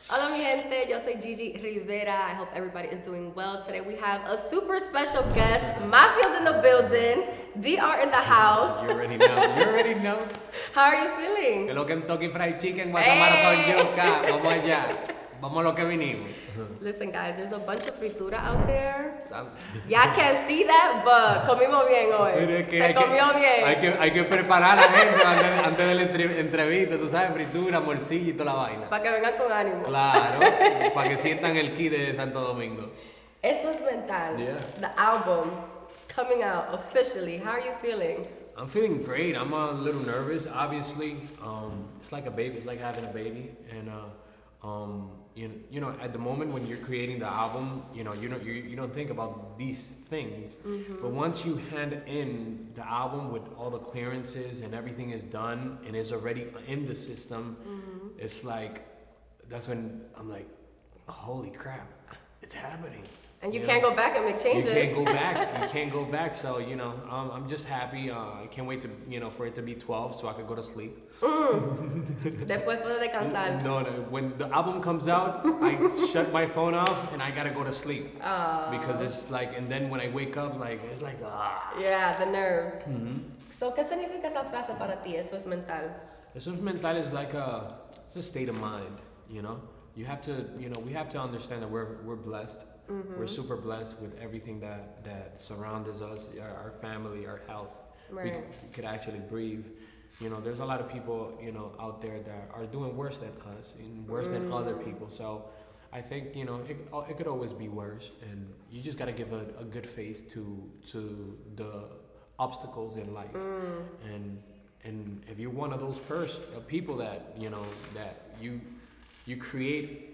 Hola mi gente, yo soy Gigi Rivera. I hope everybody is doing well. Today we have a super special guest. Maffio's in the building. DR in the house. You already know. You already know. How are you feeling? Que lo Kentucky Fried Chicken, guacamole con yuca. Vamos allá. Vamos a lo que vinimos. Listen guys, there's a bunch of fritura out there. Y'all can't see that, but comimos bien hoy. Se comió bien. Hay que preparar a la gente antes de la entrevista, tú sabes, fritura, morcilla y toda la vaina. Para que vengan con ánimo. Claro, para que sientan el ki de Santo Domingo. Esto es mental. Yeah. The album is coming out officially. How are you feeling? I'm feeling great. I'm a little nervous, obviously. It's like a baby. It's like having a baby, and you know, at the moment when you're creating the album, you don't think about these things. Mm-hmm. But once you hand in the album with all the clearances and everything is done and is already in the system, mm-hmm. It's like that's when I'm like, holy crap, it's happening. And you can't go back and make changes. You can't go back. You can't go back. So I'm just happy. I can't wait to for it to be 12 so I can go to sleep. Después puedo descansar. No. When the album comes out, I shut my phone off and I gotta go to sleep. Because it's like, and then when I wake up, like it's like Yeah, the nerves. Mm-hmm. So, ¿qué significa esa frase para ti? Eso es mental. Eso es mental is like it's a state of mind. You have to we have to understand that we're blessed. Mm-hmm. We're super blessed with everything that surrounds us, our family, our health. Right. We could actually breathe. There's a lot of people, out there that are doing worse than us and worse than other people. So I think, it could always be worse. And you just got to give a good face to the obstacles in life. And if you're one of those people that, that you create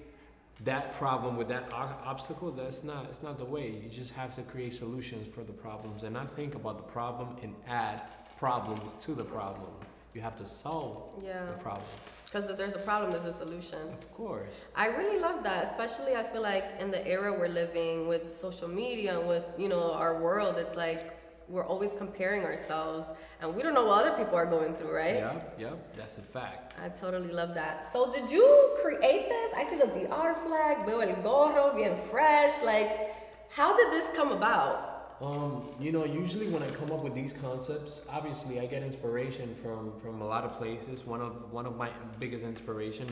that problem with that obstacle, it's not the way. You just have to create solutions for the problems and not think about the problem and add problems to the problem. You have to solve the problem. Because if there's a problem, there's a solution. Of course. I really love that, especially I feel like in the era we're living with social media and with, our world, it's like we're always comparing ourselves and we don't know what other people are going through, right? Yeah, that's a fact. I totally love that. So did you create this? I see the DR flag, veo el gorro, bien fresh. Like, how did this come about? Usually when I come up with these concepts, obviously I get inspiration from a lot of places. One of my biggest inspiration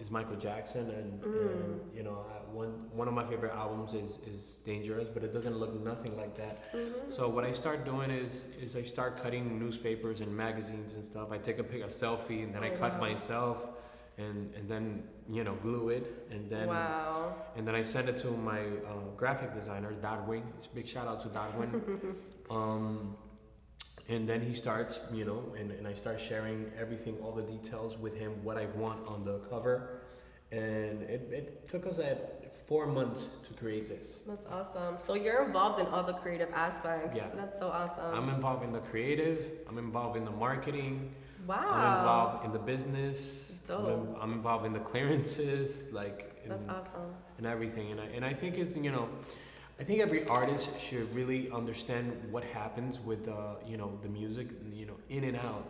is Michael Jackson, and one of my favorite albums is Dangerous, but it doesn't look nothing like that. Mm-hmm. So what I start doing is I start cutting newspapers and magazines and stuff. I take a selfie, and then I cut myself, and then glue it, and then and then I send it to my graphic designer Darwin. Big shout out to Darwin. And then he starts, and I start sharing everything, all the details with him, what I want on the cover. And it took us 4 months to create this. That's awesome. So you're involved in all the creative aspects. Yeah. That's so awesome. I'm involved in the creative. I'm involved in the marketing. Wow. I'm involved in the business. Dope. I'm involved in the clearances, That's awesome. And everything. And I think it's, I think every artist should really understand what happens with the music, in and out.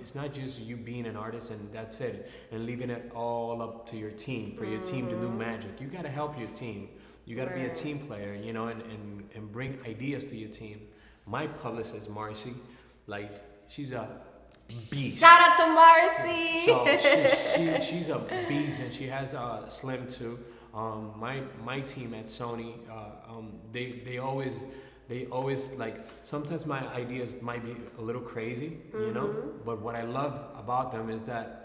It's not just you being an artist and that's it, and leaving it all up to your team for your team to do magic. You got to help your team. You got to be a team player, and bring ideas to your team. My publicist Marcy, she's a beast. Shout out to Marcy. So she's a beast, and she has Slim too. My team at Sony, they always like, sometimes my ideas might be a little crazy, but what I love about them is that,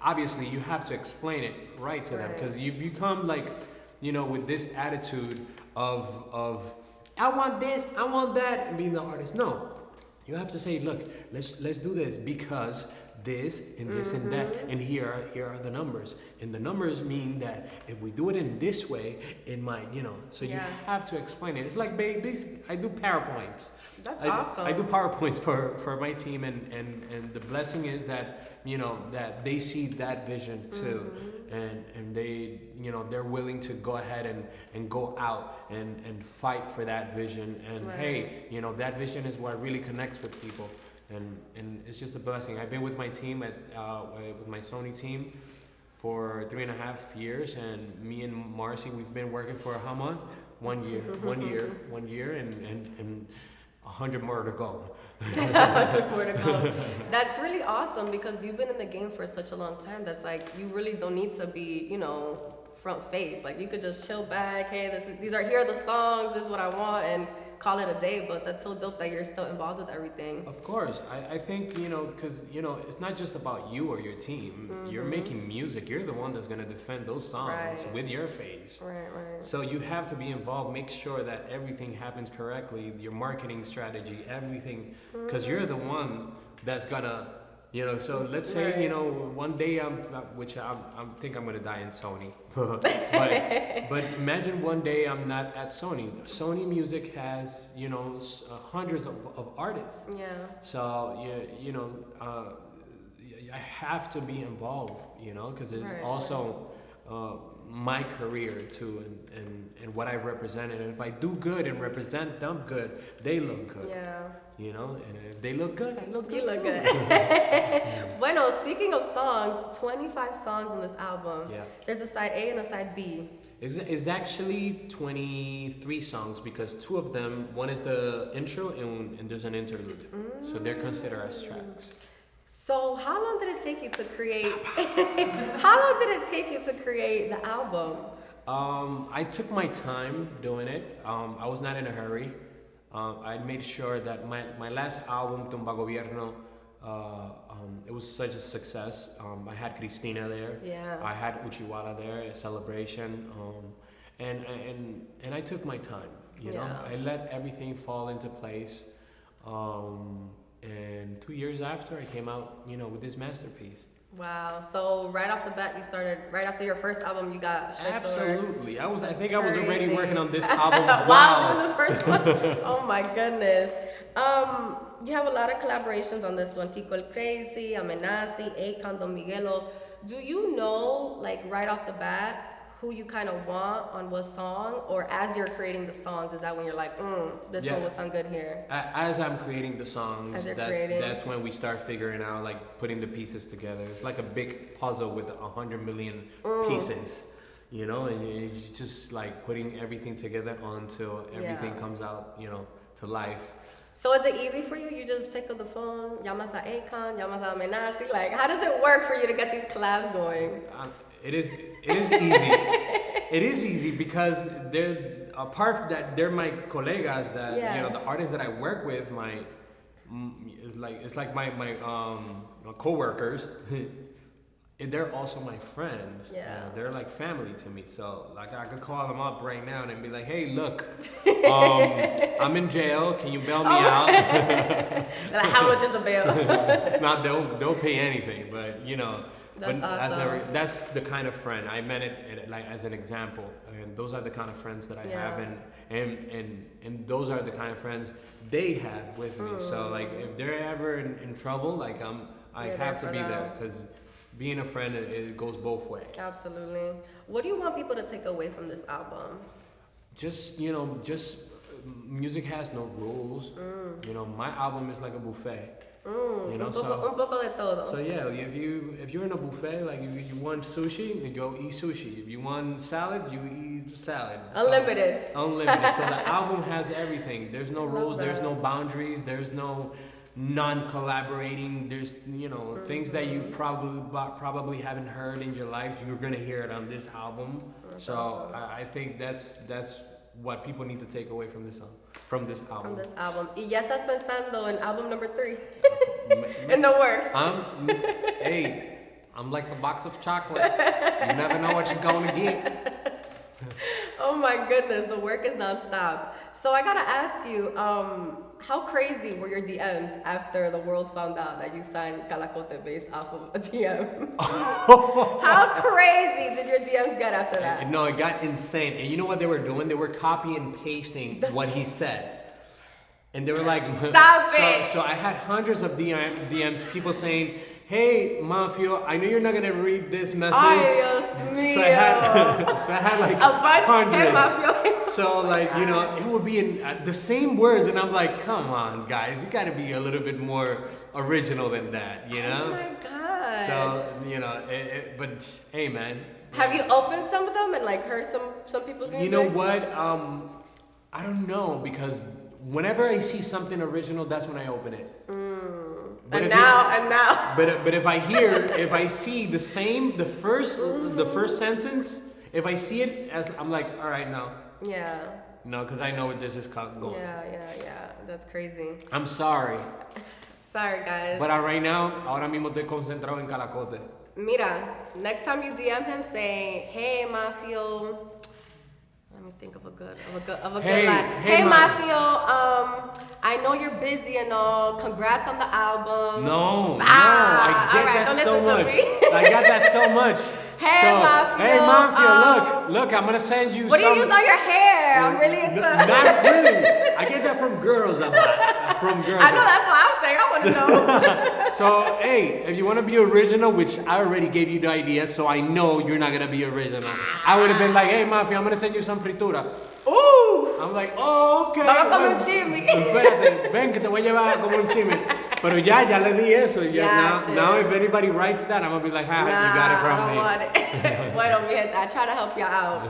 obviously you have to explain it right to them, because you come with this attitude of I want this, I want that, and being the artist. No, you have to say, look, let's do this because this and this and that, and here are the numbers, and the numbers mean that if we do it in this way, it might, so you have to explain it. It's like basically I do PowerPoints. That's awesome. I do PowerPoints for my team, and the blessing is that that they see that vision too, and they they're willing to go ahead and go out and fight for that vision, and hey, that vision is what really connects with people. And it's just a blessing. I've been with my team with my Sony team for 3.5 years, and me and Marcy, we've been working for how month? 1 year, 1 year, and 100 more to go. 100 more to go. That's really awesome because you've been in the game for such a long time. That's like, you really don't need to be, front face. Like, you could just chill back. Hey, here are the songs. This is what I want, and call it a day. But that's so dope that you're still involved with everything. Of course, I think because it's not just about you or your team. You're making music. You're the one that's gonna defend those songs with your face. Right. So you have to be involved. Make sure that everything happens correctly. Your marketing strategy, everything, because you're the one that's gonna. So let's say one day I think I'm gonna die in Sony, but imagine one day I'm not at Sony. Sony Music has hundreds of artists. Yeah. So I have to be involved, because it's also my career too, and what I represented. And if I do good and represent them good, they look good. Yeah. And if they look good, I look good. You look too. good. Bueno, speaking of songs, 25 songs on this album. Yeah. There's a side A and a side B. It's actually 23 songs because two of them, one is the intro and there's an interlude. So they're considered as tracks. So how long did it take you to create? How long did it take you to create the album? I took my time doing it. I was not in a hurry. I made sure that my last album, Tumba Gobierno, it was such a success. I had Cristina there. Yeah. I had Uchiwala there, a celebration. And I took my time. I let everything fall into place. And 2 years after, I came out, with this masterpiece. Wow. So right off the bat, you started, right after your first album, you got straight to work. Absolutely. I think I was already working on this album. Wow, doing the first one. Oh my goodness. You have a lot of collaborations on this one. Kiko El Crazy, Amenazi, Akon, Don Miguelo. Do you know, like right off the bat, who you kind of want on what song? Or as you're creating the songs, is that when you're like, this one would sound good here? As I'm creating the songs, creating. That's when we start figuring out, like putting the pieces together. It's like a big puzzle with 100 million pieces, and you just like putting everything together until everything comes out, to life. So is it easy for you? You just pick up the phone, llamas a Akon, llamas a Amenazi. Like, how does it work for you to get these collabs going? It is easy. It is easy because they're apart that they're my colegas that the artists that I work with. It's like my coworkers. They're also my friends. Yeah. They're like family to me. So like I could call them up right now and be like, hey, look, I'm in jail. Can you bail me out? Like, how much is the bail? Not they'll pay anything, but That's but awesome. that's the kind of friend I meant it like as an example, and those are the kind of friends that I have, and those are the kind of friends they have with me. So like if they're ever in trouble, like I have to be there because being a friend it goes both ways. Absolutely. What do you want people to take away from this album? Just music has no rules. My album is like a buffet. Un poco de todo. So yeah, if you're in a buffet, like if you want sushi, then go eat sushi. If you want salad, you eat salad. Unlimited. Unlimited. So the album has everything. There's no rules. There's no boundaries. There's no non-collaborating. There's things that you probably haven't heard in your life. You're gonna hear it on this album. That's awesome. I think that's what people need to take away from this album. From this album. Y ya estás pensando en album number 3. In the works. I'm like a box of chocolates. You never know what you're going to get. Oh my goodness, the work is nonstop. So I gotta ask you, how crazy were your DMs after the world found out that you signed Calacote based off of a DM? How crazy did your DMs get after that? No, it got insane. And you know what they were doing? They were copy and pasting what he said. And they were like, Stop it! So I had hundreds of DMs, people saying, hey, Maffio, I know you're not gonna read this message. Ay, Dios mío. So I had like a bunch hundreds. of Maffio. So like, it would be in the same words, and I'm like, come on, guys, you gotta be a little bit more original than that, Oh my God. not? So, you know, but hey, man. Have you opened some of them and like heard some people's music? You know what? I don't know, because whenever I see something original, that's when I open it. And now. But if I see the same, the first sentence, if I see it, I'm like, all right, no. Yeah. No, because I know what this is going. Yeah. That's crazy. I'm sorry. Sorry, guys. But right now, ahora mismo estoy concentrado en Calacote. Mira, next time you DM him saying, "Hey, Maffio," let me think of a good line. Hey, Maffio, I know you're busy and all. Congrats on the album. No, I get that so much. I got that so much. Hey, Maffio. Hey, Maffio, look, I'm gonna send you. What do you use on your hair? I'm really into. Not really. I get that from girls a lot. From girls. I know, that's what I'm saying. I want to know. So, hey, if you want to be original, which I already gave you the idea, so I know you're not gonna be original. I would have been like, hey, Maffio, I'm gonna send you some fritura. Ooh. I'm like, oh, okay. Vamos a comer un chimi. Espérate, ven que te voy a llevar a comer un chimi. Pero ya le di eso. Now if anybody writes that, I'm gonna be like, ha, you got it from me. I don't want it. Bueno, mi gente, I try to help you out.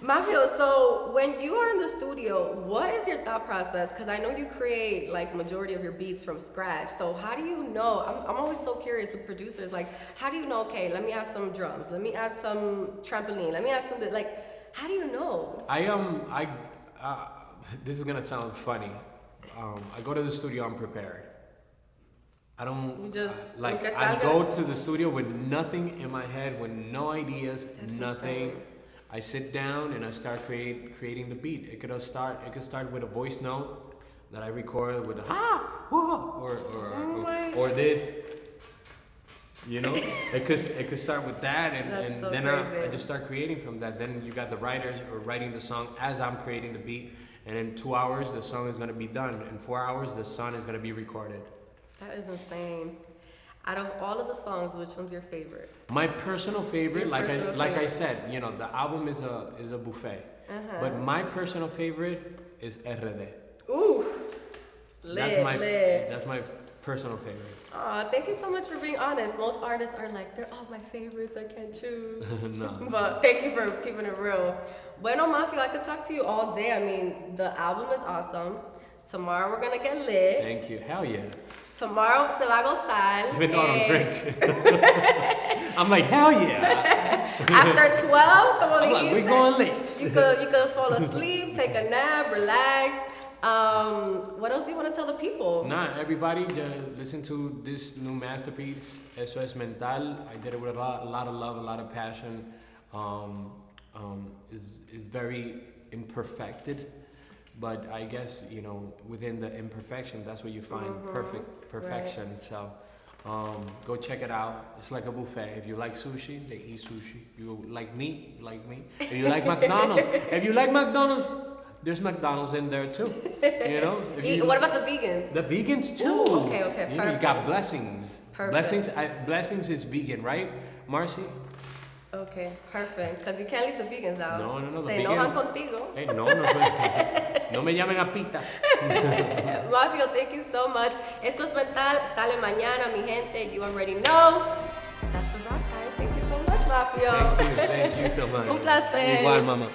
Maffio, so when you are in the studio, what is your thought process? Because I know you create like majority of your beats from scratch. So how do you know? I'm always so curious with producers. Like, how do you know? Okay, let me add some drums. Let me add some trampoline. Let me add something. Like, how do you know? This is gonna sound funny. I go to the studio unprepared. I don't. You just I go to the studio with nothing in my head, with no ideas, nothing. Insane. I sit down and I start creating the beat. It could start with a voice note that I record with a or this. You know, it could start with that, and so then crazy. I just start creating from that. Then you got the writers are writing the song as I'm creating the beat, and in 2 hours the song is gonna be done. In 4 hours the song is gonna be recorded. That is insane. Out of all of the songs, which one's your favorite? My personal favorite, like I said, you know, the album is a buffet, but my personal favorite is RD. Ooh, lit. That's my personal favorite. Aw, thank you so much for being honest. Most artists are like, they're all my favorites, I can't choose. No. But thank you for keeping it real. Bueno, Maffio, I could talk to you all day. I mean, the album is awesome. Tomorrow we're gonna get lit. Thank you. Hell yeah. Tomorrow se va a gozar. Even though I don't drink. I'm like, hell yeah. After 12, como I'm like, dijiste, we're going lit. You could fall asleep, take a nap, relax. What else do you want to tell the people? Nah, everybody, listen to this new masterpiece. Eso es mental. I did it with a lot of love, a lot of passion. Is very imperfected, but I guess, you know, within the imperfection, that's where you find perfection. Right. So go check it out. It's like a buffet. If you like sushi, they eat sushi. You like meat, like me. If you like McDonald's, there's McDonald's in there too. You know. What about the vegans? The vegans too. Ooh, okay, perfect. You got Blessings. Perfect. Blessings is vegan, right, Marcy? Okay, perfect. Because you can't leave the vegans out. No. Se enojan contigo. Hey, no me llamen a pita. Maffio, thank you so much. Esto es mental. Sale mañana, mi gente. You already know. That's the rock, guys. Thank you so much, Maffio. Thank you so much. Un placer. Igual, mama.